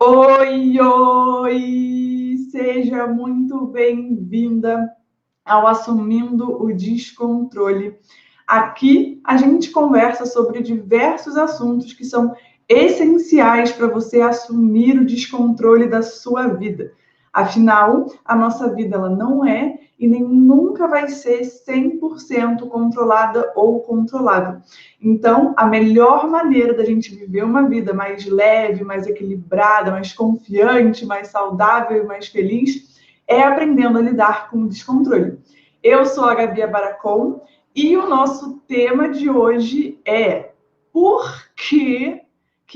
Oi, oi! Seja muito bem-vinda ao Assumindo o Descontrole. Aqui a gente conversa sobre diversos assuntos que são essenciais para você assumir o descontrole da sua vida. Afinal, a nossa vida ela não é e nem nunca vai ser 100% controlada ou controlável. Então, a melhor maneira da gente viver uma vida mais leve, mais equilibrada, mais confiante, mais saudável e mais feliz é aprendendo a lidar com o descontrole. Eu sou a Gabi Baracon e o nosso tema de hoje é por que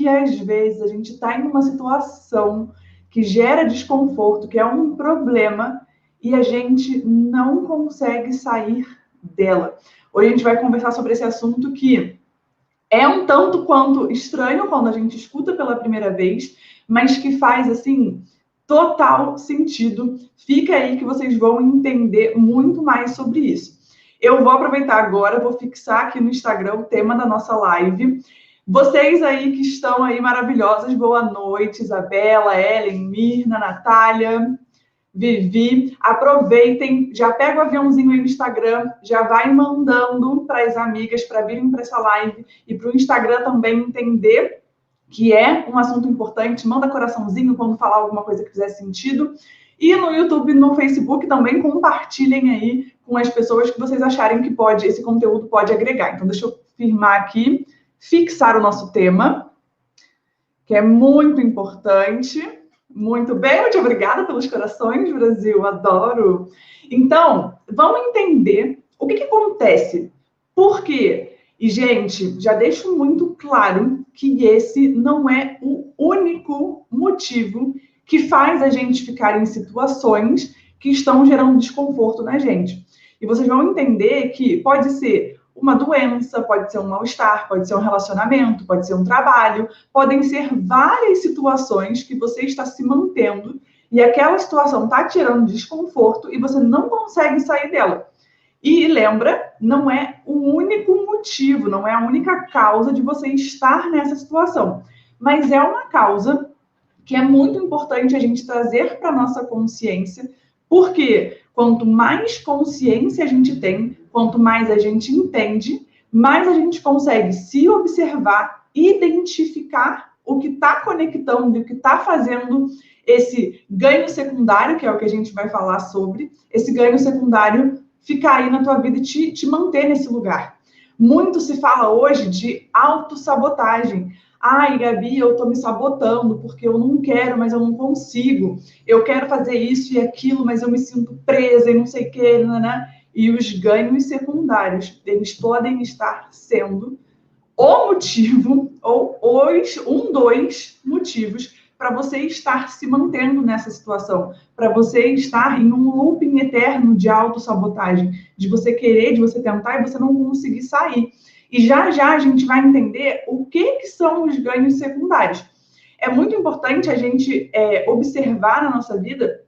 às vezes a gente está em uma situação que gera desconforto, que é um problema, e a gente não consegue sair dela. Hoje a gente vai conversar sobre esse assunto que é um tanto quanto estranho quando a gente escuta pela primeira vez, mas que faz, assim, total sentido. Fica aí que vocês vão entender muito mais sobre isso. Eu vou aproveitar agora, vou fixar aqui no Instagram o tema da nossa live. Vocês aí que estão aí maravilhosas, boa noite, Isabela, Ellen, Mirna, Natália, Vivi, aproveitem, já pega o aviãozinho aí no Instagram, já vai mandando para as amigas para virem para essa live e para o Instagram também entender que é um assunto importante. Manda coraçãozinho quando falar alguma coisa que fizer sentido. E no YouTube e no Facebook também compartilhem aí com as pessoas que vocês acharem que esse conteúdo pode agregar. Então, deixa eu firmar aqui, fixar o nosso tema, que é muito importante. Muito bem, muito obrigada pelos corações, Brasil, adoro. Então, vamos entender o que acontece. Por quê? E, gente, já deixo muito claro que esse não é o único motivo que faz a gente ficar em situações que estão gerando desconforto na gente. E vocês vão entender que pode ser uma doença, pode ser um mal-estar, pode ser um relacionamento, pode ser um trabalho, podem ser várias situações que você está se mantendo e aquela situação está te gerando desconforto e você não consegue sair dela. E lembra, não é o único motivo, não é a única causa de você estar nessa situação, mas é uma causa que é muito importante a gente trazer para a nossa consciência, porque quanto mais consciência a gente tem, quanto mais a gente entende, mais a gente consegue se observar, identificar o que está conectando e o que está fazendo esse ganho secundário, que é o que a gente vai falar sobre, esse ganho secundário ficar aí na tua vida e te manter nesse lugar. Muito se fala hoje de autossabotagem. Ai, Gabi, eu tô me sabotando porque eu não quero, mas eu não consigo. Eu quero fazer isso e aquilo, mas eu me sinto presa e não sei o que, né? E os ganhos secundários, eles podem estar sendo o motivo ou dois motivos para você estar se mantendo nessa situação, para você estar em um looping eterno de autossabotagem, de você querer, de você tentar e você não conseguir sair. E já já a gente vai entender o que são os ganhos secundários. É muito importante a gente observar na nossa vida,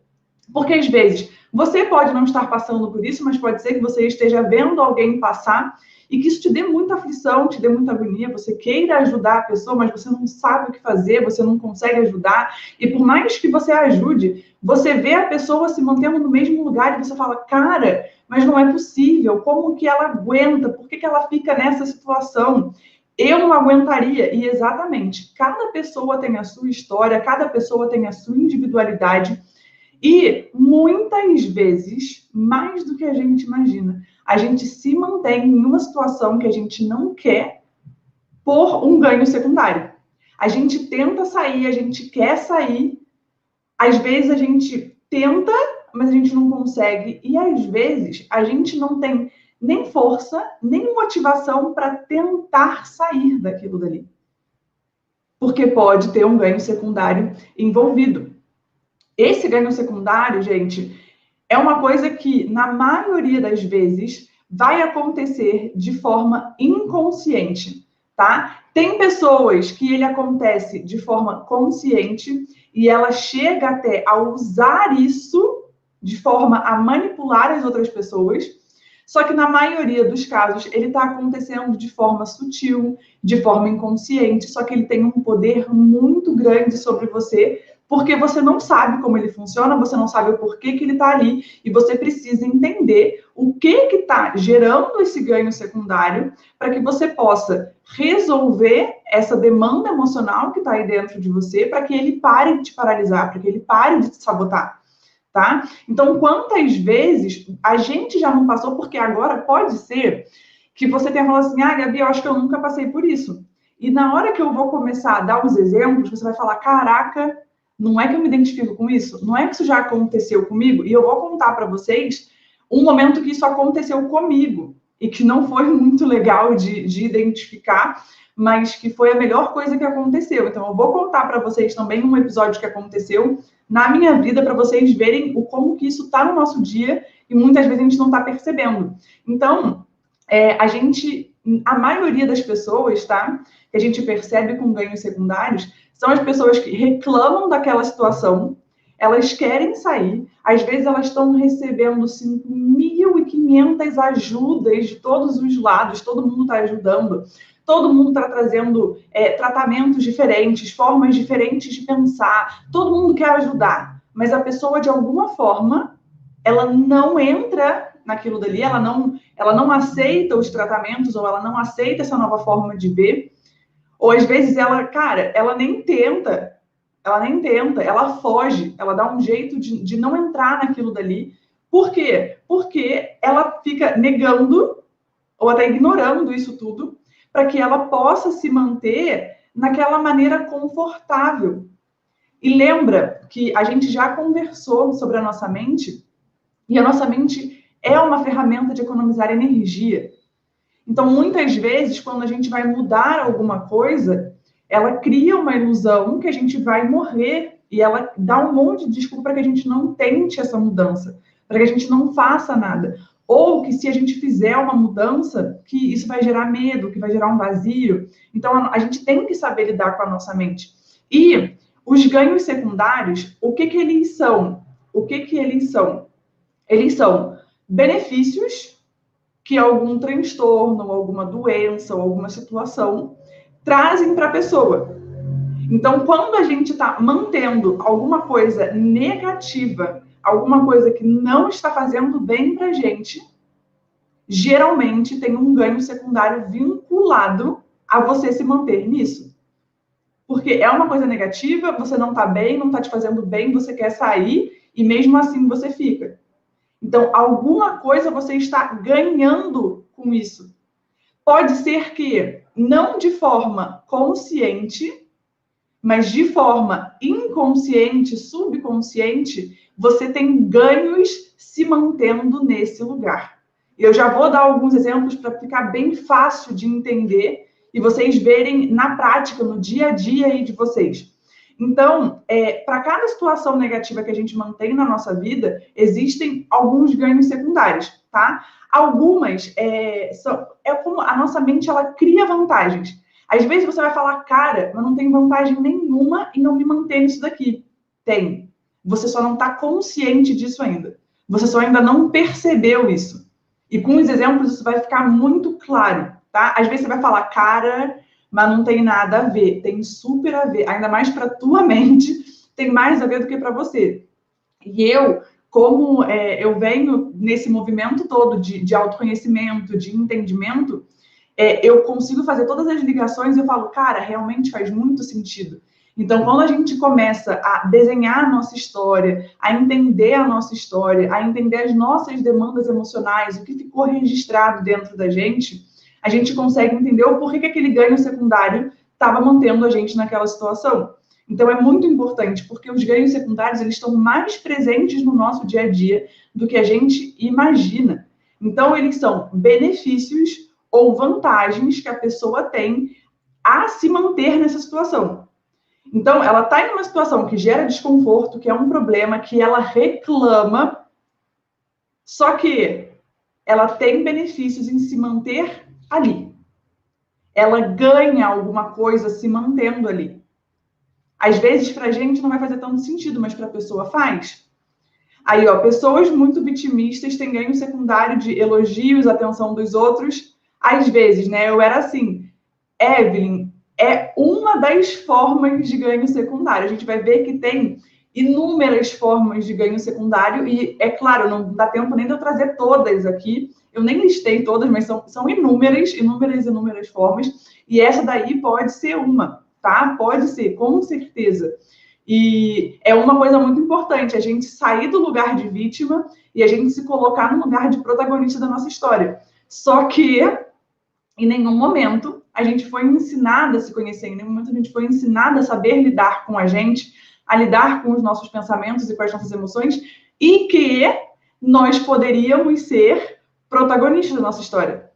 porque às vezes você pode não estar passando por isso, mas pode ser que você esteja vendo alguém passar e que isso te dê muita aflição, te dê muita agonia, você queira ajudar a pessoa, mas você não sabe o que fazer, você não consegue ajudar, e por mais que você ajude, você vê a pessoa se mantendo no mesmo lugar e você fala, cara, mas não é possível, como que ela aguenta, por que ela fica nessa situação? Eu não aguentaria, e exatamente, cada pessoa tem a sua história, cada pessoa tem a sua individualidade, e muitas vezes, mais do que a gente imagina, a gente se mantém em uma situação que a gente não quer por um ganho secundário. A gente tenta sair, a gente quer sair, às vezes a gente tenta, mas a gente não consegue, e às vezes a gente não tem nem força, nem motivação para tentar sair daquilo dali. Porque pode ter um ganho secundário envolvido. Esse ganho secundário, gente, é uma coisa que, na maioria das vezes, vai acontecer de forma inconsciente, tá? Tem pessoas que ele acontece de forma consciente e ela chega até a usar isso de forma a manipular as outras pessoas, só que na maioria dos casos ele está acontecendo de forma sutil, de forma inconsciente, só que ele tem um poder muito grande sobre você, porque você não sabe como ele funciona, você não sabe o porquê que ele está ali, e você precisa entender o que está gerando esse ganho secundário para que você possa resolver essa demanda emocional que está aí dentro de você, para que ele pare de te paralisar, para que ele pare de te sabotar. Tá? Então, quantas vezes a gente já não passou, porque agora pode ser que você tenha falado assim, Gabi, eu acho que eu nunca passei por isso. E na hora que eu vou começar a dar os exemplos, você vai falar, caraca, não é que eu me identifico com isso? Não é que isso já aconteceu comigo? E eu vou contar para vocês um momento que isso aconteceu comigo e que não foi muito legal de identificar, mas que foi a melhor coisa que aconteceu. Então, eu vou contar para vocês também um episódio que aconteceu na minha vida para vocês verem o como que isso está no nosso dia e muitas vezes a gente não está percebendo. Então, a maioria das pessoas, tá, que a gente percebe com ganhos secundários, são as pessoas que reclamam daquela situação, elas querem sair, às vezes elas estão recebendo 5.500 ajudas de todos os lados, todo mundo está ajudando, todo mundo está trazendo tratamentos diferentes, formas diferentes de pensar, todo mundo quer ajudar, mas a pessoa, de alguma forma, ela não entra naquilo dali, ela não aceita os tratamentos, ou ela não aceita essa nova forma de ver, ou às vezes ela nem tenta, ela foge, ela dá um jeito de não entrar naquilo dali. Por quê? Porque ela fica negando ou até ignorando isso tudo para que ela possa se manter naquela maneira confortável. E lembra que a gente já conversou sobre a nossa mente, e a nossa mente é uma ferramenta de economizar energia. Então, muitas vezes, quando a gente vai mudar alguma coisa, ela cria uma ilusão que a gente vai morrer e ela dá um monte de desculpa para que a gente não tente essa mudança, para que a gente não faça nada. Ou que se a gente fizer uma mudança, que isso vai gerar medo, que vai gerar um vazio. Então, a gente tem que saber lidar com a nossa mente. E os ganhos secundários, o que eles são? Eles são benefícios que algum transtorno, alguma doença ou alguma situação trazem para a pessoa. Então, quando a gente está mantendo alguma coisa negativa, alguma coisa que não está fazendo bem para a gente, geralmente tem um ganho secundário vinculado a você se manter nisso. Porque é uma coisa negativa, você não está bem, não está te fazendo bem, você quer sair e mesmo assim você fica. Então, alguma coisa você está ganhando com isso. Pode ser que não de forma consciente, mas de forma inconsciente, subconsciente, você tem ganhos se mantendo nesse lugar. Eu já vou dar alguns exemplos para ficar bem fácil de entender e vocês verem na prática, no dia a dia aí de vocês. Então, para cada situação negativa que a gente mantém na nossa vida, existem alguns ganhos secundários, tá? Algumas como a nossa mente, ela cria vantagens. Às vezes você vai falar, cara, eu não tenho vantagem nenhuma em não me manter nisso daqui. Tem. Você só não está consciente disso ainda. Você só ainda não percebeu isso. E com os exemplos isso vai ficar muito claro, tá? Às vezes você vai falar, cara, mas não tem nada a ver. Tem super a ver. Ainda mais para tua mente, tem mais a ver do que para você. E eu, como eu venho nesse movimento todo de autoconhecimento, de entendimento, eu consigo fazer todas as ligações e eu falo, cara, realmente faz muito sentido. Então, quando a gente começa a desenhar a nossa história, a entender a nossa história, a entender as nossas demandas emocionais, o que ficou registrado dentro da gente, a gente consegue entender o porquê que aquele ganho secundário estava mantendo a gente naquela situação. Então, é muito importante, porque os ganhos secundários eles estão mais presentes no nosso dia a dia do que a gente imagina. Então, eles são benefícios ou vantagens que a pessoa tem a se manter nessa situação. Então, ela está em uma situação que gera desconforto, que é um problema, que ela reclama, só que ela tem benefícios em se manter ali. Ela ganha alguma coisa se mantendo ali. Às vezes, para a gente não vai fazer tanto sentido, mas para a pessoa faz. Aí, pessoas muito vitimistas têm ganho secundário de elogios, atenção dos outros. Às vezes, né? Eu era assim, Evelyn, é uma das formas de ganho secundário. A gente vai ver que tem inúmeras formas de ganho secundário e, é claro, não dá tempo nem de eu trazer todas aqui. Eu nem listei todas, mas são inúmeras formas. E essa daí pode ser uma, tá? Pode ser, com certeza. E é uma coisa muito importante, a gente sair do lugar de vítima e a gente se colocar no lugar de protagonista da nossa história. Só que, em nenhum momento, a gente foi ensinada a se conhecer, em nenhum momento a gente foi ensinada a saber lidar com a gente, a lidar com os nossos pensamentos e com as nossas emoções, e que nós poderíamos ser protagonistas da nossa história.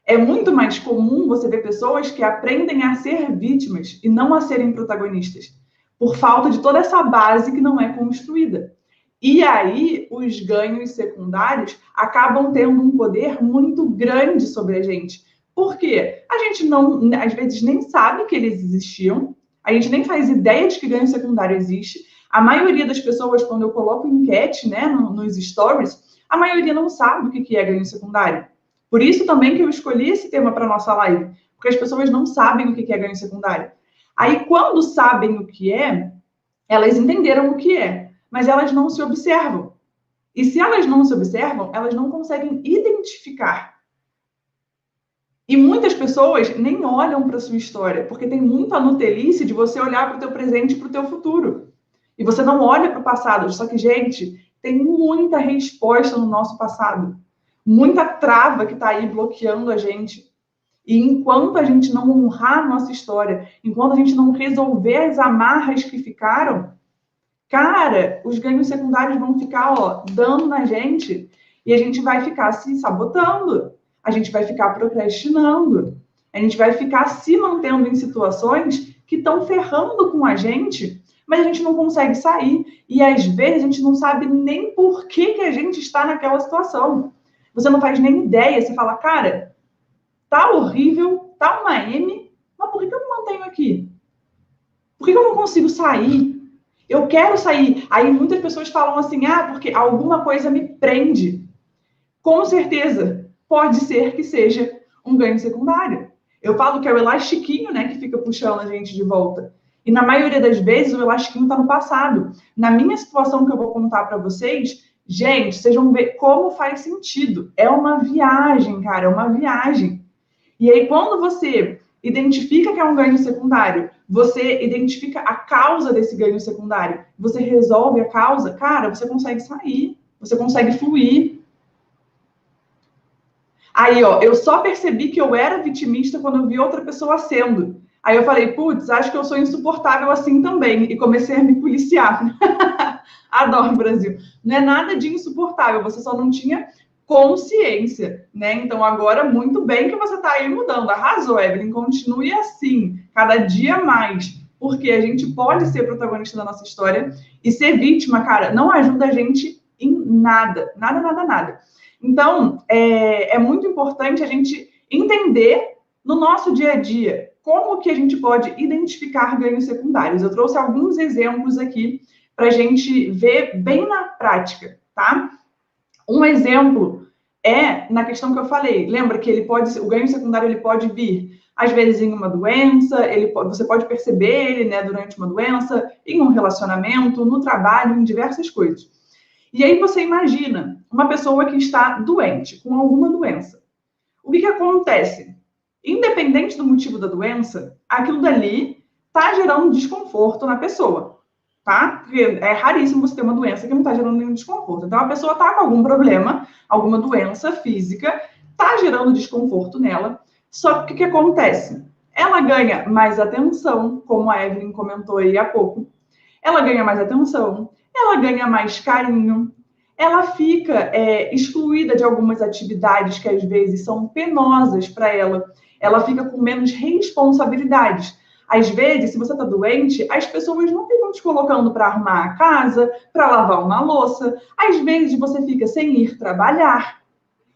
É muito mais comum você ver pessoas que aprendem a ser vítimas e não a serem protagonistas, por falta de toda essa base que não é construída. E aí, os ganhos secundários acabam tendo um poder muito grande sobre a gente. Por quê? A gente não, às vezes, nem sabe que eles existiam, a gente nem faz ideia de que ganho secundário existe. A maioria das pessoas, quando eu coloco enquete, né, nos stories, a maioria não sabe o que é ganho secundário. Por isso também que eu escolhi esse tema para a nossa live, porque as pessoas não sabem o que é ganho secundário. Aí, quando sabem o que é, elas entenderam o que é, mas elas não se observam. E se elas não se observam, elas não conseguem identificar. E muitas pessoas nem olham para a sua história, porque tem muita nutelice de você olhar para o teu presente e para o teu futuro. E você não olha para o passado. Só que, gente, tem muita resposta no nosso passado. Muita trava que está aí bloqueando a gente. E enquanto a gente não honrar a nossa história, enquanto a gente não resolver as amarras que ficaram, cara, os ganhos secundários vão ficar, dando na gente e a gente vai ficar se sabotando, a gente vai ficar procrastinando, a gente vai ficar se mantendo em situações que estão ferrando com a gente, mas a gente não consegue sair. E às vezes a gente não sabe nem por que a gente está naquela situação. Você não faz nem ideia, você fala, cara, tá horrível, tá uma M, mas por que eu me mantenho aqui? Por que eu não consigo sair? Eu quero sair. Aí muitas pessoas falam assim, porque alguma coisa me prende. Com certeza, pode ser que seja um ganho secundário. Eu falo que é o elastiquinho, né, que fica puxando a gente de volta. E na maioria das vezes o elastiquinho está no passado. Na minha situação que eu vou contar para vocês, gente, vocês vão ver como faz sentido. É uma viagem, cara, é uma viagem. E aí, quando você identifica que é um ganho secundário, você identifica a causa desse ganho secundário, você resolve a causa, cara, você consegue sair, você consegue fluir. Aí, eu só percebi que eu era vitimista quando eu vi outra pessoa sendo. Aí eu falei, putz, acho que eu sou insuportável assim também. E comecei a me policiar. Adoro, Brasil. Não é nada de insuportável, você só não tinha consciência, né? Então, agora, muito bem que você está aí mudando. Arrasou, Evelyn. Continue assim, cada dia mais. Porque a gente pode ser protagonista da nossa história e ser vítima, cara, não ajuda a gente em nada. Nada, nada, nada. Então, é muito importante a gente entender no nosso dia a dia como que a gente pode identificar ganhos secundários. Eu trouxe alguns exemplos aqui para a gente ver bem na prática, tá? Um exemplo é na questão que eu falei. Lembra que o ganho secundário ele pode vir, às vezes, em uma doença, você pode perceber ele, né, durante uma doença, em um relacionamento, no trabalho, em diversas coisas. E aí você imagina uma pessoa que está doente, com alguma doença. O que acontece? Independente do motivo da doença, aquilo dali está gerando desconforto na pessoa, tá? Porque é raríssimo você ter uma doença que não está gerando nenhum desconforto. Então, a pessoa está com algum problema, alguma doença física, está gerando desconforto nela. Só que o que acontece? Ela ganha mais atenção, como a Evelyn comentou aí há pouco. Ela ganha mais atenção, ela ganha mais carinho, ela fica excluída de algumas atividades que às vezes são penosas para ela. Ela fica com menos responsabilidades. Às vezes, se você está doente, as pessoas não ficam te colocando para arrumar a casa, para lavar uma louça. Às vezes, você fica sem ir trabalhar.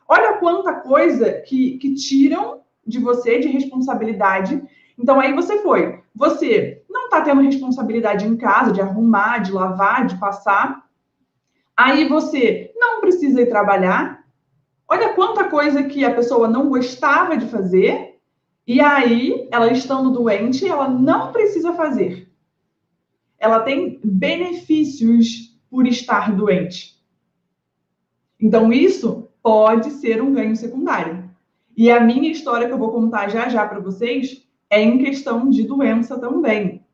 Olha quanta coisa que tiram de você de responsabilidade. Então, aí você não está tendo responsabilidade em casa, de arrumar, de lavar, de passar. Aí você não precisa ir trabalhar. Olha quanta coisa que a pessoa não gostava de fazer E aí, ela estando doente, ela não precisa fazer. Ela tem benefícios por estar doente. Então, isso pode ser um ganho secundário. E a minha história que eu vou contar já já para vocês é em questão de doença também.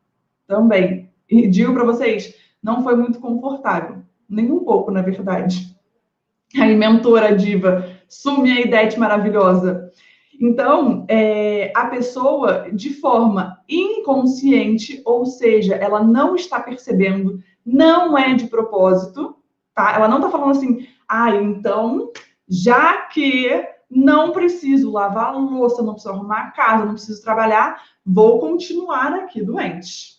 Também. E digo para vocês, não foi muito confortável. Nem um pouco, na verdade. Aí, mentora diva, sume a Idete maravilhosa. Então, a pessoa, de forma inconsciente, ou seja, ela não está percebendo, não é de propósito, tá? Ela não está falando assim, então, já que não preciso lavar a louça, não preciso arrumar a casa, não preciso trabalhar, vou continuar aqui doente.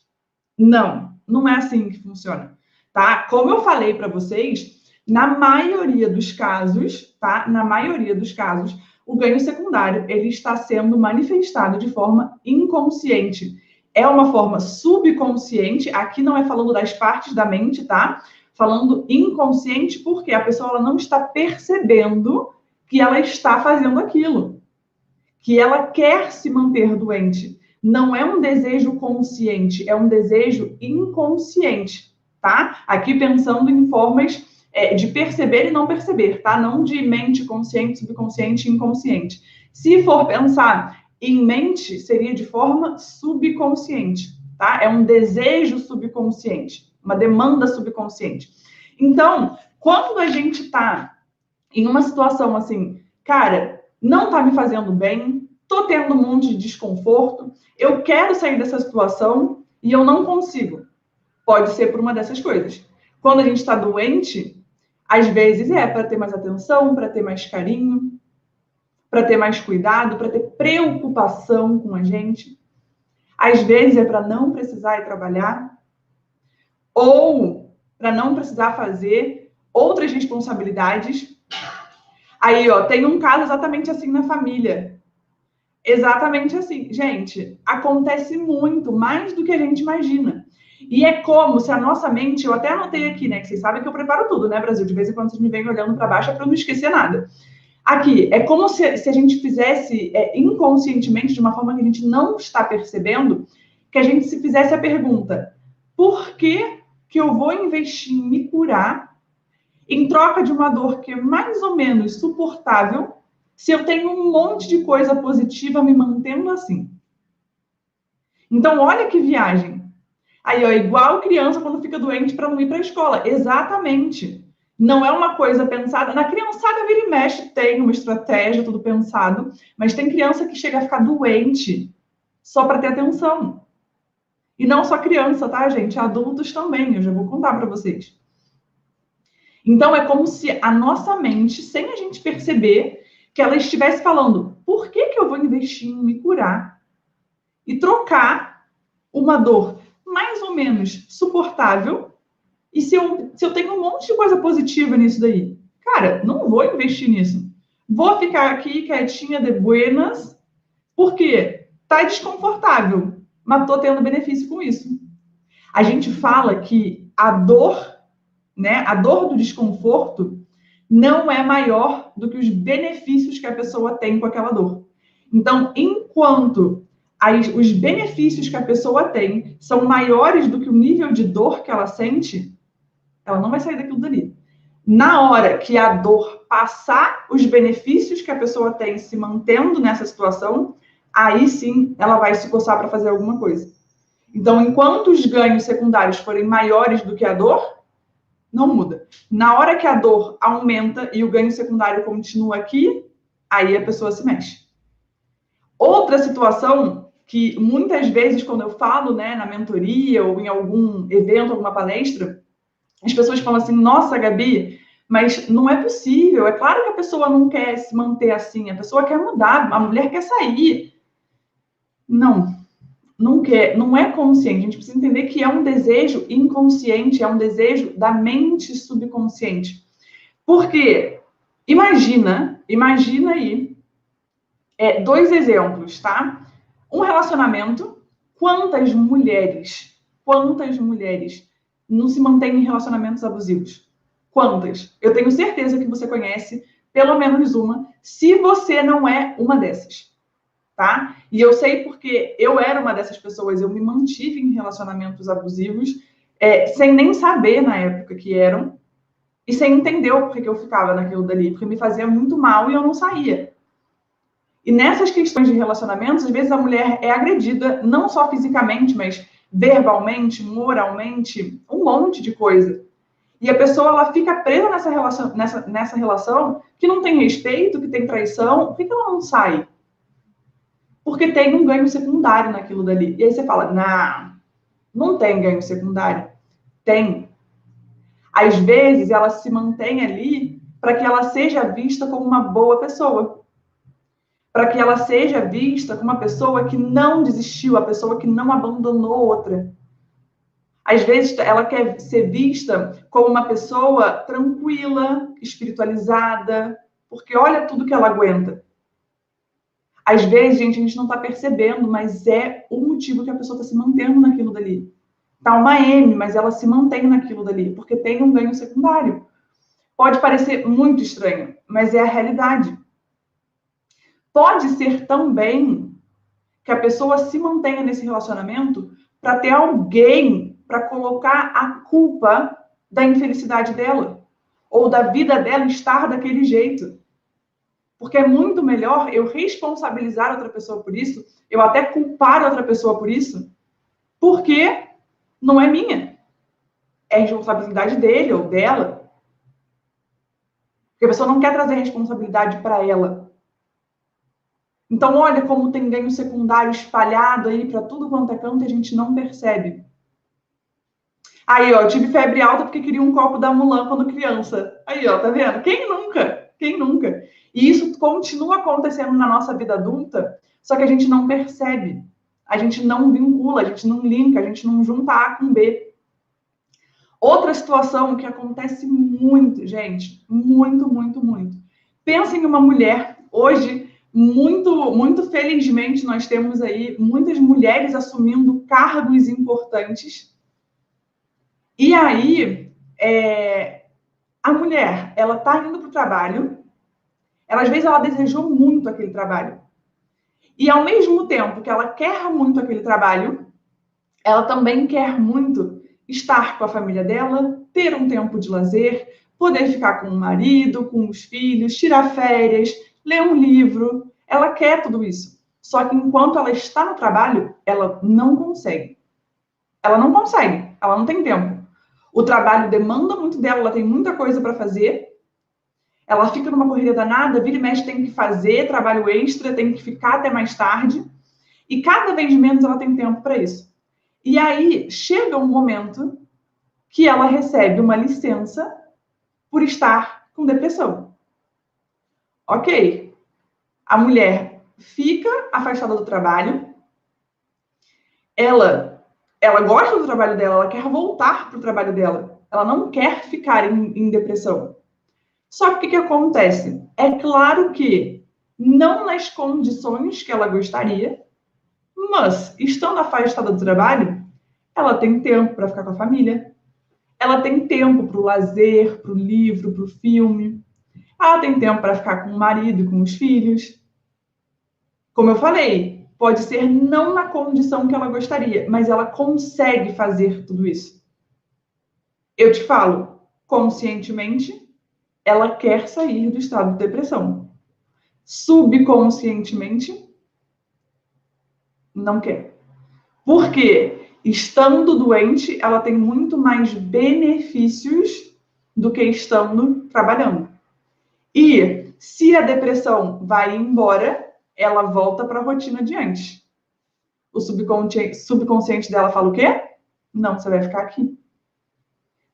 Não, não é assim que funciona, tá? Como eu falei para vocês, na maioria dos casos, tá? Na maioria dos casos, o ganho secundário, ele está sendo manifestado de forma inconsciente. É uma forma subconsciente, aqui não é falando das partes da mente, tá? Falando inconsciente, porque a pessoa ela não está percebendo que ela está fazendo aquilo, que ela quer se manter doente. Não é um desejo consciente, é um desejo inconsciente, tá? Aqui pensando em formas de perceber e não perceber, tá? Não de mente consciente, subconsciente e inconsciente. Se for pensar em mente, seria de forma subconsciente, tá? É um desejo subconsciente, uma demanda subconsciente. Então, quando a gente está em uma situação assim, cara, não tá me fazendo bem, tô tendo um monte de desconforto, eu quero sair dessa situação e eu não consigo. Pode ser por uma dessas coisas. Quando a gente está doente, às vezes é para ter mais atenção, para ter mais carinho, para ter mais cuidado, para ter preocupação com a gente. Às vezes é para não precisar ir trabalhar ou para não precisar fazer outras responsabilidades. Aí, ó, tem um caso exatamente assim na família. Exatamente assim. Gente, acontece muito, mais do que a gente imagina. E é como se a nossa mente, eu até anotei aqui, né? Que vocês sabem que eu preparo tudo, né, Brasil? De vez em quando vocês me vêm olhando para baixo, é para eu não esquecer nada. Aqui, é como se a gente fizesse inconscientemente, de uma forma que a gente não está percebendo, que a gente se fizesse a pergunta: por que eu vou investir em me curar em troca de uma dor que é mais ou menos suportável, se eu tenho um monte de coisa positiva me mantendo assim? Então, olha que viagem. Aí, ó, igual criança quando fica doente para não ir para a escola. Exatamente. Não é uma coisa pensada. Na criançada, vira e mexe, tem uma estratégia, tudo pensado. Mas tem criança que chega a ficar doente só para ter atenção. E não só criança, tá, gente? Adultos também. Eu já vou contar para vocês. Então, é como se a nossa mente, sem a gente perceber, que ela estivesse falando: por que eu vou investir em me curar e trocar uma dor mais ou menos suportável? E se eu tenho um monte de coisa positiva nisso daí? Cara, não vou investir nisso. Vou ficar aqui quietinha de buenas, porque tá desconfortável, mas tô tendo benefício com isso. A gente fala que a dor, né, a dor do desconforto não é maior do que os benefícios que a pessoa tem com aquela dor. Então, enquanto os benefícios que a pessoa tem são maiores do que o nível de dor que ela sente, ela não vai sair daquilo dali. Na hora que a dor passar os benefícios que a pessoa tem se mantendo nessa situação, aí sim ela vai se coçar para fazer alguma coisa. Então, enquanto os ganhos secundários forem maiores do que a dor, não muda. Na hora que a dor aumenta e o ganho secundário continua aqui, aí a pessoa se mexe. Outra situação que muitas vezes, quando eu falo, né, na mentoria ou em algum evento, alguma palestra, as pessoas falam assim: nossa, Gabi, mas não é possível. É claro que a pessoa não quer se manter assim, a pessoa quer mudar, a mulher quer sair. Não quer, não é consciente. A gente precisa entender que é um desejo inconsciente, é um desejo da mente subconsciente. Porque imagina aí dois exemplos, tá? Um relacionamento, quantas mulheres não se mantêm em relacionamentos abusivos? Quantas? Eu tenho certeza que você conhece pelo menos uma, se você não é uma dessas. tá? E eu sei porque eu era uma dessas pessoas, eu me mantive em relacionamentos abusivos, sem nem saber na época que eram, e sem entender o porquê que eu ficava naquilo dali, porque me fazia muito mal e eu não saía. E nessas questões de relacionamentos, às vezes a mulher é agredida, não só fisicamente, mas verbalmente, moralmente, um monte de coisa. E a pessoa ela fica presa nessa relação que não tem respeito, que tem traição. Por que ela não sai? Porque tem um ganho secundário naquilo dali. E aí você fala, não tem ganho secundário. Tem. Às vezes ela se mantém ali para que ela seja vista como uma boa pessoa. Para que ela seja vista como uma pessoa que não desistiu, a pessoa que não abandonou outra. Às vezes ela quer ser vista como uma pessoa tranquila, espiritualizada, porque olha tudo que ela aguenta. Às vezes, gente, a gente não está percebendo, mas é o motivo que a pessoa está se mantendo naquilo dali. Tá uma M, mas ela se mantém naquilo dali, porque tem um ganho secundário. Pode parecer muito estranho, mas é a realidade. Pode ser também que a pessoa se mantenha nesse relacionamento para ter alguém para colocar a culpa da infelicidade dela ou da vida dela estar daquele jeito. Porque é muito melhor eu responsabilizar outra pessoa por isso, eu até culpar outra pessoa por isso, porque não é minha. É responsabilidade dele ou dela. Porque a pessoa não quer trazer responsabilidade para ela. Então, olha como tem ganho secundário espalhado aí para tudo quanto é canto e a gente não percebe. Aí, ó, tive febre alta porque queria um copo da Mulan quando criança. Aí, ó, tá vendo? Quem nunca? Quem nunca? E isso continua acontecendo na nossa vida adulta, só que a gente não percebe. A gente não vincula, a gente não linka, a gente não junta A com B. Outra situação que acontece muito, gente, muito, muito, muito. Pensa em uma mulher, hoje, muito felizmente, nós temos aí muitas mulheres assumindo cargos importantes. E aí, a mulher, ela tá indo para o trabalho, às vezes ela desejou muito aquele trabalho. E ao mesmo tempo que ela quer muito aquele trabalho, ela também quer muito estar com a família dela, ter um tempo de lazer, poder ficar com o marido, com os filhos, tirar férias, ler um livro. Ela quer tudo isso. Só que enquanto ela está no trabalho, ela não consegue. Ela não consegue, ela não tem tempo. O trabalho demanda muito dela, ela tem muita coisa para fazer. Ela fica numa correria danada, vira e mexe, tem que fazer trabalho extra, tem que ficar até mais tarde. E cada vez menos ela tem tempo para isso. E aí chega um momento que ela recebe uma licença por estar com depressão. Ok. A mulher fica afastada do trabalho. Ela gosta do trabalho dela, ela quer voltar para o trabalho dela. Ela não quer ficar em depressão. Só que o que acontece? É claro que não nas condições que ela gostaria, mas estando afastada do trabalho, ela tem tempo para ficar com a família, ela tem tempo para o lazer, para o livro, para o filme, ela tem tempo para ficar com o marido e com os filhos. Como eu falei, pode ser não na condição que ela gostaria, mas ela consegue fazer tudo isso. Eu te falo, conscientemente, ela quer sair do estado de depressão. Subconscientemente, não quer. Por quê? Estando doente, ela tem muito mais benefícios do que estando trabalhando. E se a depressão vai embora, ela volta para a rotina de antes. O subconsciente dela fala o quê? Não, você vai ficar aqui.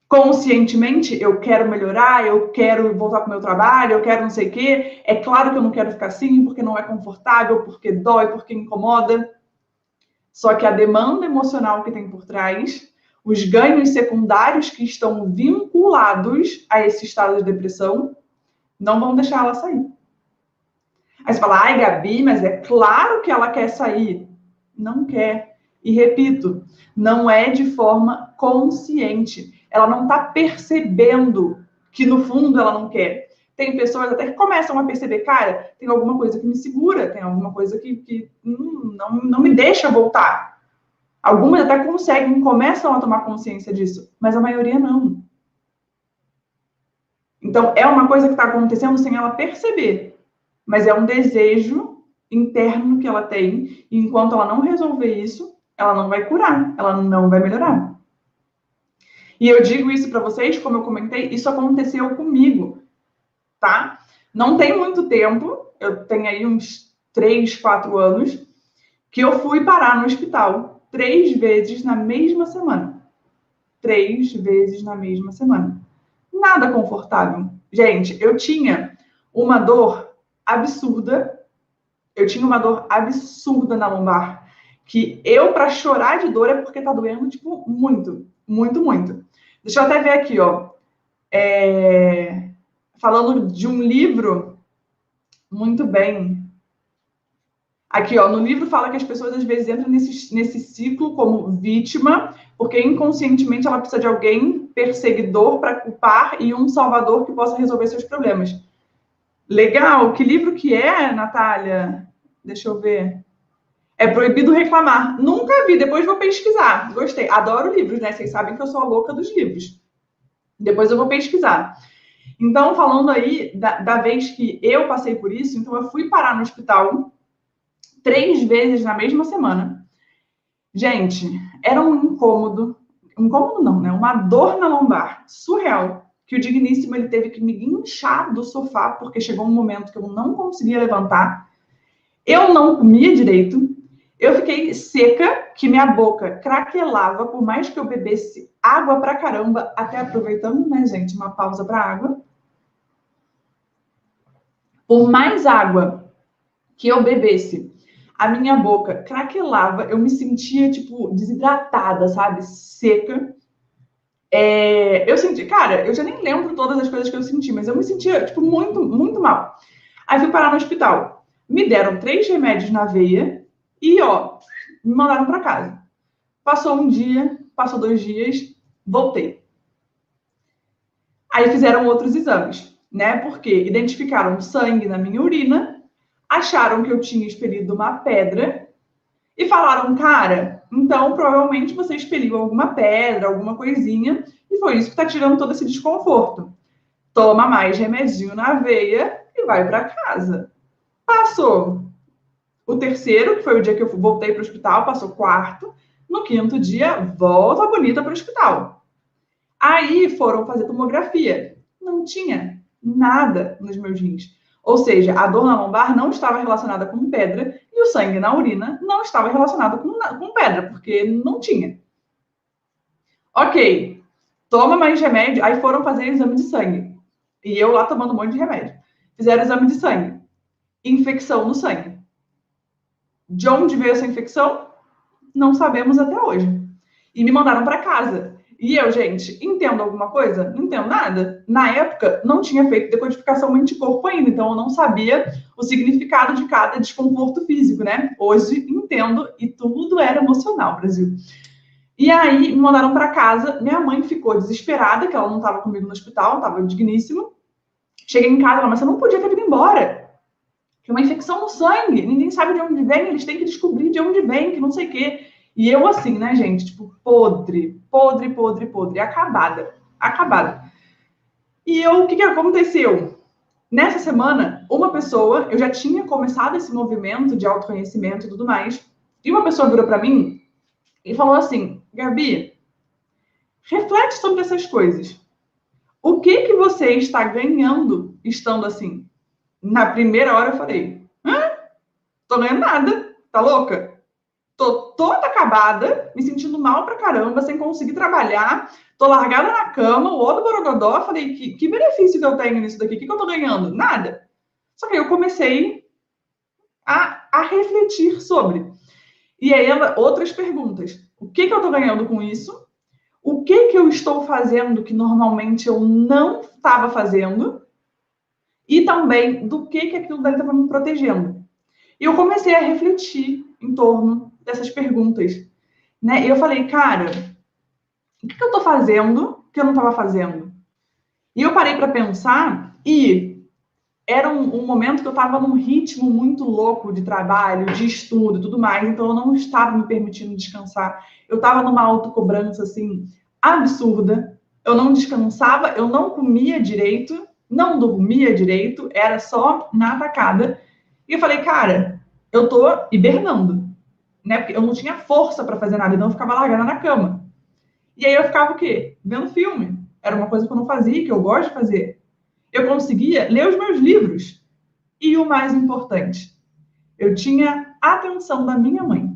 Conscientemente, eu quero melhorar, eu quero voltar para o meu trabalho, eu quero não sei o quê. É claro que eu não quero ficar assim, porque não é confortável, porque dói, porque incomoda. Só que a demanda emocional que tem por trás, os ganhos secundários que estão vinculados a esse estado de depressão, não vão deixar ela sair. Aí você fala, ai, Gabi, mas é claro que ela quer sair. Não quer. E repito, não é de forma consciente. Ela não está percebendo que, no fundo, ela não quer. Tem pessoas até que começam a perceber, cara, tem alguma coisa que me segura, tem alguma coisa que não me deixa voltar. Algumas até conseguem, começam a tomar consciência disso, mas a maioria não. Então, é uma coisa que está acontecendo sem ela perceber, mas é um desejo interno que ela tem, e enquanto ela não resolver isso, ela não vai curar, ela não vai melhorar. E eu digo isso para vocês, como eu comentei, isso aconteceu comigo, tá? Não tem muito tempo, eu tenho aí uns 3, 4 anos, que eu fui parar no hospital 3 vezes na mesma semana. 3 vezes na mesma semana. Nada confortável. Gente, eu tinha uma dor absurda. Eu tinha uma dor absurda na lombar. Que eu, para chorar de dor, é porque tá doendo, tipo, muito. Muito, muito. Deixa eu até ver aqui, ó. Falando de um livro, muito bem. Aqui, ó, no livro fala que as pessoas às vezes entram nesse ciclo como vítima, porque inconscientemente ela precisa de alguém perseguidor para culpar e um salvador que possa resolver seus problemas. Legal, que livro que é, Natália? Deixa eu ver. É Proibido Reclamar. Nunca vi, depois vou pesquisar. Gostei. Adoro livros, né? Vocês sabem que eu sou a louca dos livros. Depois eu vou pesquisar. Então, falando aí da vez que eu passei por isso, então eu fui parar no hospital 3 vezes na mesma semana. Gente, era um incômodo não, né? Uma dor na lombar surreal, que o digníssimo ele teve que me guinchar do sofá, porque chegou um momento que eu não conseguia levantar. Eu não comia direito. Eu fiquei seca, que minha boca craquelava, por mais que eu bebesse água pra caramba, até aproveitando, né, gente, uma pausa para água. Por mais água que eu bebesse, a minha boca craquelava, eu me sentia, tipo, desidratada, sabe? Seca. Eu senti, cara, eu já nem lembro todas as coisas que eu senti, mas eu me sentia, tipo, muito, muito mal. Aí fui parar no hospital. Me deram 3 remédios na veia e, ó, me mandaram para casa. Passou um dia, passou 2 dias, voltei. Aí fizeram outros exames, né? Porque identificaram sangue na minha urina, acharam que eu tinha expelido uma pedra e falaram, cara, então provavelmente você expeliu alguma pedra, alguma coisinha, e foi isso que tá tirando todo esse desconforto. Toma mais remedinho na veia e vai para casa. Passou o terceiro, que foi o dia que eu voltei para o hospital, passou o quarto. No quinto dia, volta bonita para o hospital. Aí foram fazer tomografia. Não tinha nada nos meus rins. Ou seja, a dor na lombar não estava relacionada com pedra e o sangue na urina não estava relacionado com pedra, porque não tinha. Ok, toma mais remédio. Aí foram fazer exame de sangue. E eu lá tomando um monte de remédio. Fizeram exame de sangue. Infecção no sangue. De onde veio essa infecção? Não sabemos até hoje. E me mandaram para casa. E eu, gente, entendo alguma coisa? Não entendo nada. Na época, não tinha feito decodificação mente-corpo ainda, então eu não sabia o significado de cada desconforto físico, né? Hoje entendo e tudo era emocional, Brasil. E aí me mandaram para casa. Minha mãe ficou desesperada, que ela não estava comigo no hospital, estava digníssimo. Cheguei em casa, mas você não podia ter vindo embora. Que é uma infecção no sangue, ninguém sabe de onde vem, eles têm que descobrir de onde vem, que não sei o quê. E eu assim, né, gente, tipo, podre, acabada. E o que aconteceu? Nessa semana, uma pessoa, eu já tinha começado esse movimento de autoconhecimento e tudo mais, e uma pessoa virou para mim e falou assim, Gabi, reflete sobre essas coisas. O que você está ganhando estando assim? Na primeira hora eu falei, tô ganhando nada, tá louca? Tô toda acabada, me sentindo mal pra caramba, sem conseguir trabalhar, tô largada na cama, o outro borogodó, falei, que benefício que eu tenho nisso daqui? O que eu tô ganhando? Nada. Só que aí eu comecei a refletir sobre. E aí, outras perguntas. O que eu tô ganhando com isso? O que eu estou fazendo que normalmente eu não estava fazendo? E também do que aquilo dali estava me protegendo. E eu comecei a refletir em torno dessas perguntas, né? E eu falei, cara, o que eu tô fazendo que eu não estava fazendo? E eu parei para pensar e era um momento que eu estava num ritmo muito louco de trabalho, de estudo e tudo mais, então eu não estava me permitindo descansar. Eu estava numa autocobrança, assim, absurda. Eu não descansava, eu não comia direito, não dormia direito, era só na atacada. E eu falei, cara, eu tô hibernando, né? Porque eu não tinha força para fazer nada, então eu ficava largada na cama. E aí eu ficava o quê? Vendo filme. Era uma coisa que eu não fazia, que eu gosto de fazer. Eu conseguia ler os meus livros. E o mais importante, eu tinha a atenção da minha mãe.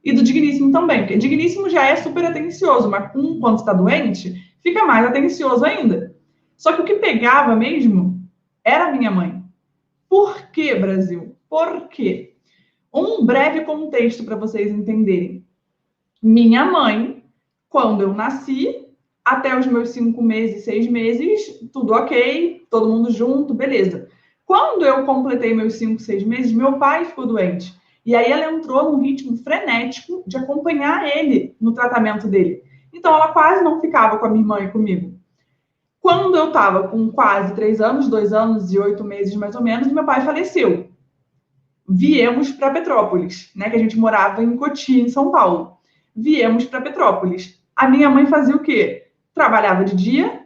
E do Digníssimo também, porque Digníssimo já é super atencioso, mas quando está doente, fica mais atencioso ainda. Só que o que pegava mesmo era a minha mãe. Por quê, Brasil? Por quê? Um breve contexto para vocês entenderem. Minha mãe, quando eu nasci, até os meus 5 meses, 6 meses, tudo ok, todo mundo junto, beleza. Quando eu completei meus 5, 6 meses, meu pai ficou doente. E aí ela entrou num ritmo frenético de acompanhar ele no tratamento dele. Então ela quase não ficava com a minha irmã e comigo. Quando eu estava com quase 3 anos, 2 anos e 8 meses mais ou menos, meu pai faleceu. Viemos para Petrópolis, né? Que a gente morava em Cotia, em São Paulo. Viemos para Petrópolis. A minha mãe fazia o quê? Trabalhava de dia,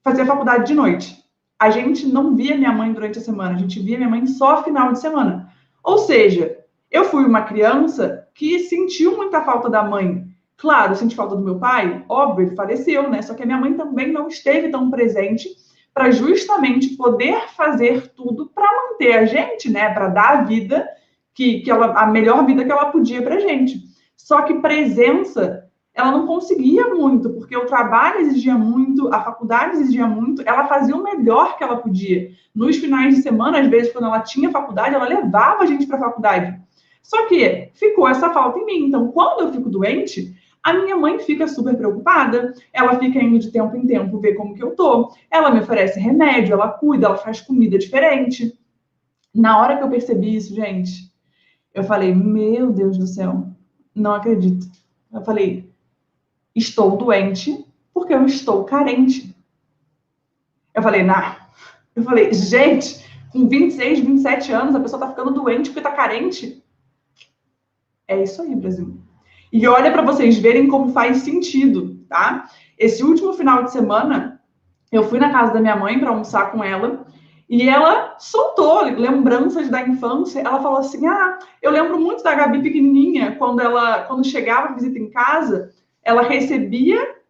fazia faculdade de noite. A gente não via minha mãe durante a semana, a gente via minha mãe só final de semana. Ou seja, eu fui uma criança que sentiu muita falta da mãe. Claro, eu senti falta do meu pai, óbvio, ele faleceu, né? Só que a minha mãe também não esteve tão presente para justamente poder fazer tudo para manter a gente, né? Para dar a vida a melhor vida que ela podia para a gente. Só que presença ela não conseguia muito, porque o trabalho exigia muito, a faculdade exigia muito, ela fazia o melhor que ela podia. Nos finais de semana, às vezes, quando ela tinha faculdade, ela levava a gente para a faculdade. Só que ficou essa falta em mim. Então, quando eu fico doente, a minha mãe fica super preocupada, ela fica indo de tempo em tempo ver como que eu tô, ela me oferece remédio, ela cuida, ela faz comida diferente. Na hora que eu percebi isso, gente, eu falei, meu Deus do céu, não acredito. Eu falei, estou doente porque eu estou carente. Eu falei, nah. Eu falei, gente, com 26, 27 anos, a pessoa tá ficando doente porque tá carente. É isso aí, Brasil. E olha para vocês verem como faz sentido, tá? Esse último final de semana, eu fui na casa da minha mãe para almoçar com ela e ela soltou lembranças da infância. Ela falou assim: "Ah, eu lembro muito da Gabi pequenininha, quando chegava a visita em casa,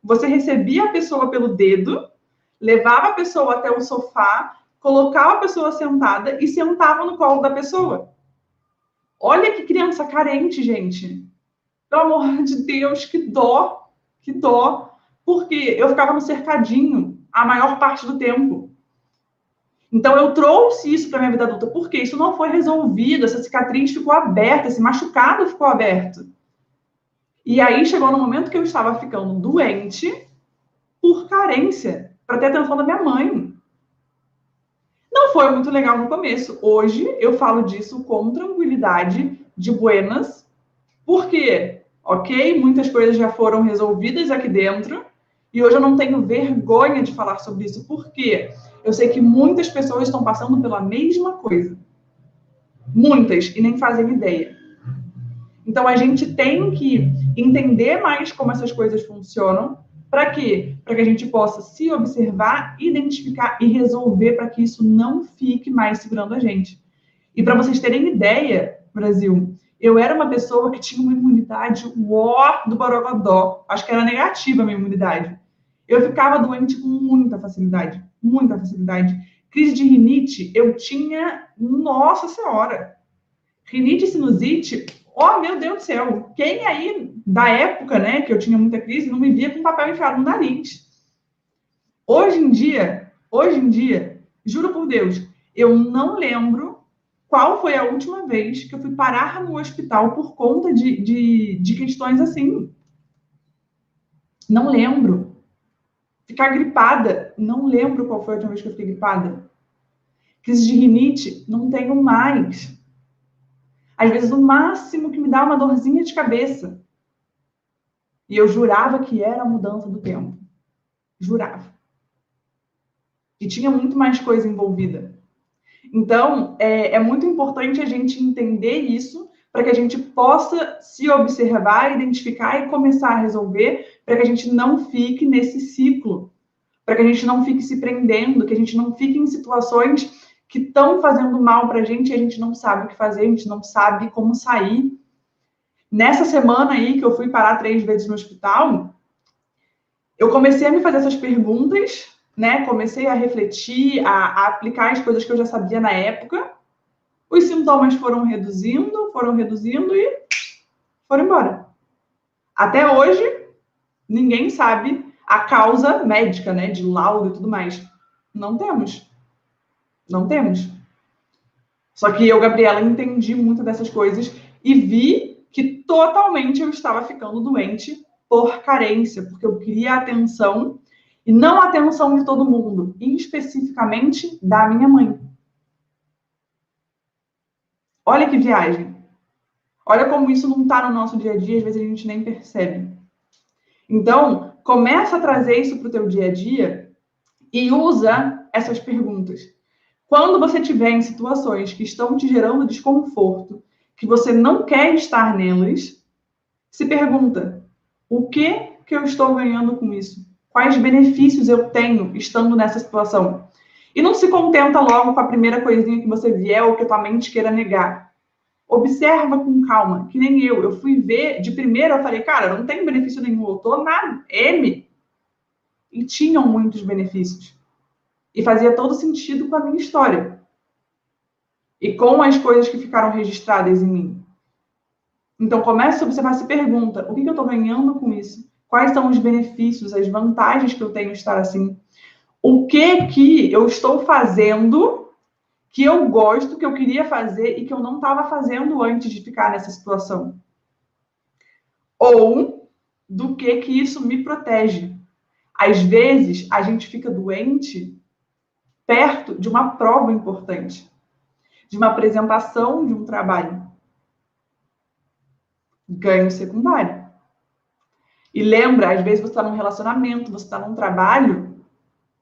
você recebia a pessoa pelo dedo, levava a pessoa até o sofá, colocava a pessoa sentada e sentava no colo da pessoa. Olha que criança carente, gente. Pelo amor de Deus, que dó, que dó. Porque eu ficava no cercadinho a maior parte do tempo. Então eu trouxe isso para minha vida adulta, porque isso não foi resolvido, essa cicatriz ficou aberta, esse machucado ficou aberto. E aí chegou no momento que eu estava ficando doente por carência, para ter atenção da minha mãe. Não foi muito legal no começo. Hoje eu falo disso com tranquilidade, de buenas, porque, ok, muitas coisas já foram resolvidas aqui dentro e hoje eu não tenho vergonha de falar sobre isso, porque eu sei que muitas pessoas estão passando pela mesma coisa. Muitas, e nem fazem ideia. Então a gente tem que entender mais como essas coisas funcionam. Para quê? Para que a gente possa se observar, identificar e resolver para que isso não fique mais segurando a gente. E para vocês terem ideia, Brasil, eu era uma pessoa que tinha uma imunidade do borogodó. Acho que era negativa a minha imunidade. Eu ficava doente com muita facilidade. Muita facilidade. Crise de rinite, eu tinha, nossa senhora. Rinite e sinusite, oh meu Deus do céu. Quem aí da época, né, que eu tinha muita crise, não me via com papel enfiado no nariz. Hoje em dia, juro por Deus, eu não lembro qual foi a última vez que eu fui parar no hospital por conta de questões assim. Não lembro. Ficar gripada, não lembro qual foi a última vez que eu fiquei gripada. Crise de rinite, não tenho mais. Às vezes, o máximo que me dá uma dorzinha de cabeça. E eu jurava que era a mudança do tempo. Jurava. E tinha muito mais coisa envolvida. Então, é muito importante a gente entender isso para que a gente possa se observar, identificar e começar a resolver, para que a gente não fique nesse ciclo, para que a gente não fique se prendendo, que a gente não fique em situações que estão fazendo mal para a gente e a gente não sabe o que fazer, a gente não sabe como sair. Nessa semana aí que eu fui parar 3 vezes no hospital, eu comecei a me fazer essas perguntas, né? Comecei a refletir, a aplicar as coisas que eu já sabia na época. Os sintomas foram reduzindo e foram embora. Até hoje, ninguém sabe a causa médica, né? De laudo e tudo mais. Não temos. Não temos. Só que eu, Gabriela, entendi muito dessas coisas e vi que totalmente eu estava ficando doente por carência, porque eu queria atenção e não a atenção de todo mundo, e especificamente da minha mãe. Olha que viagem. Olha como isso não está no nosso dia a dia, às vezes a gente nem percebe. Então, começa a trazer isso para o teu dia a dia e usa essas perguntas. Quando você estiver em situações que estão te gerando desconforto, que você não quer estar nelas, se pergunta: o que eu estou ganhando com isso? Quais benefícios eu tenho estando nessa situação? E não se contenta logo com a primeira coisinha que você vier ou que a tua mente queira negar. Observa com calma, que nem eu. Eu fui ver, de primeira eu falei, cara, não tem benefício nenhum, eu tô na M. E tinham muitos benefícios. E fazia todo sentido com a minha história. E com as coisas que ficaram registradas em mim. Então, comece a observar, se pergunta, o que eu estou ganhando com isso? Quais são os benefícios, as vantagens que eu tenho estar assim? O que eu estou fazendo que eu gosto, que eu queria fazer e que eu não estava fazendo antes de ficar nessa situação? Ou do que isso me protege? Às vezes, a gente fica doente perto de uma prova importante, de uma apresentação de um trabalho. Ganho secundário. E lembra, às vezes você está num relacionamento, você está num trabalho,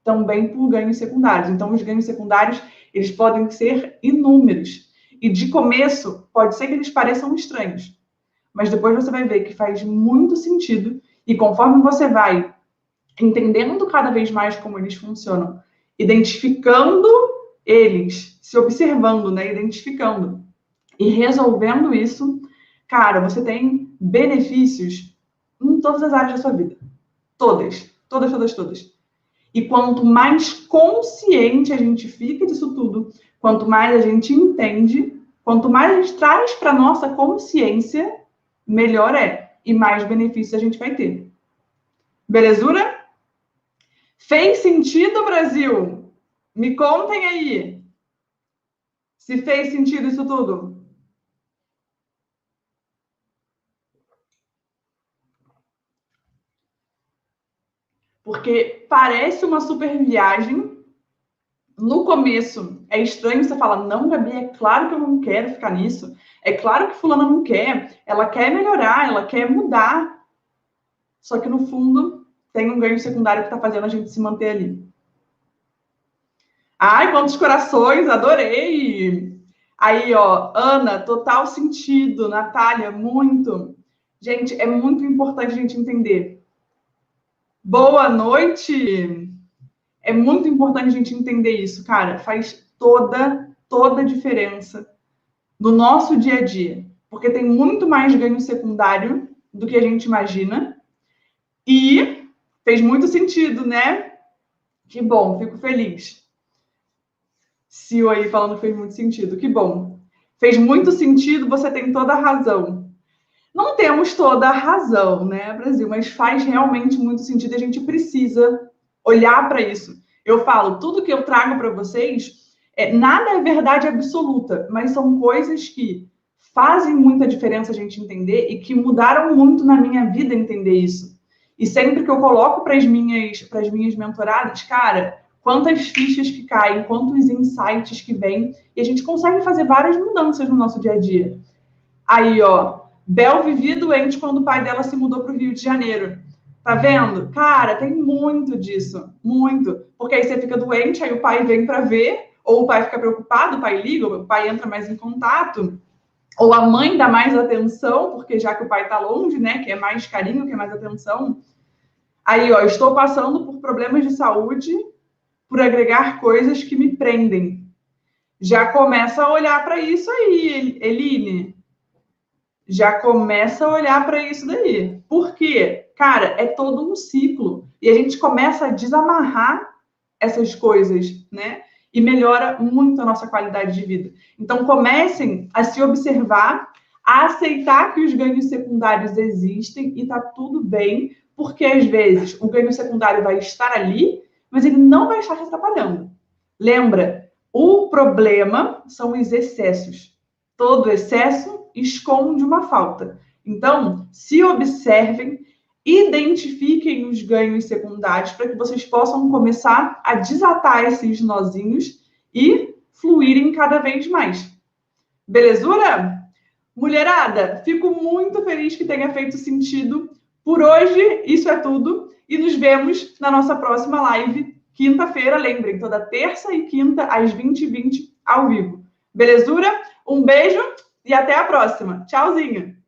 também por ganhos secundários. Então, os ganhos secundários, eles podem ser inúmeros. E de começo, pode ser que eles pareçam estranhos. Mas depois você vai ver que faz muito sentido. E conforme você vai entendendo cada vez mais como eles funcionam, identificando eles, se observando, né? Identificando e resolvendo isso, cara, você tem benefícios em todas as áreas da sua vida. Todas. Todas, todas, todas. E quanto mais consciente a gente fica disso tudo, quanto mais a gente entende, quanto mais a gente traz para nossa consciência, melhor é. E mais benefícios a gente vai ter. Belezura? Fez sentido, Brasil? Me contem aí. Se fez sentido isso tudo. Porque parece uma super viagem. No começo é estranho, você fala, não, Gabi, é claro que eu não quero ficar nisso. É claro que fulana não quer. Ela quer melhorar, ela quer mudar. Só que no fundo tem um ganho secundário que está fazendo a gente se manter ali. Ai, quantos corações, adorei! Aí, ó, Ana, total sentido. Natália, muito. Gente, é muito importante a gente entender. Boa noite! É muito importante a gente entender isso, cara. Faz toda a diferença no nosso dia a dia. Porque tem muito mais ganho secundário do que a gente imagina. E fez muito sentido, né? Que bom, fico feliz. Sil aí falando que fez muito sentido. Que bom. Fez muito sentido, você tem toda a razão. Não temos toda a razão, né, Brasil? Mas faz realmente muito sentido. A gente precisa olhar para isso. Eu falo, tudo que eu trago para vocês, nada é verdade absoluta, mas são coisas que fazem muita diferença a gente entender e que mudaram muito na minha vida entender isso. E sempre que eu coloco para as minhas mentoradas, cara, quantas fichas que caem, quantos insights que vêm, e a gente consegue fazer várias mudanças no nosso dia a dia. Aí, ó, Bel vivia doente quando o pai dela se mudou para o Rio de Janeiro. Tá vendo? Cara, tem muito disso. Muito. Porque aí você fica doente, aí o pai vem para ver, ou o pai fica preocupado, o pai liga, o pai entra mais em contato, ou a mãe dá mais atenção, porque já que o pai está longe, né, quer mais carinho, quer mais atenção. Aí, ó, estou passando por problemas de saúde por agregar coisas que me prendem. Já começa a olhar para isso aí, Eline. Já começa a olhar para isso daí. Por quê? Cara, é todo um ciclo. E a gente começa a desamarrar essas coisas, né? E melhora muito a nossa qualidade de vida. Então, comecem a se observar, a aceitar que os ganhos secundários existem e tá tudo bem, porque às vezes o ganho secundário vai estar ali, mas ele não vai estar te atrapalhando. Lembra, o problema são os excessos. Todo excesso esconde uma falta. Então, se observem, identifiquem os ganhos secundários para que vocês possam começar a desatar esses nozinhos e fluírem cada vez mais. Belezura? Mulherada, fico muito feliz que tenha feito sentido. Por hoje, isso é tudo. E nos vemos na nossa próxima live, quinta-feira. Lembrem, toda terça e quinta, às 20h20, ao vivo. Belezura? Um beijo e até a próxima. Tchauzinho!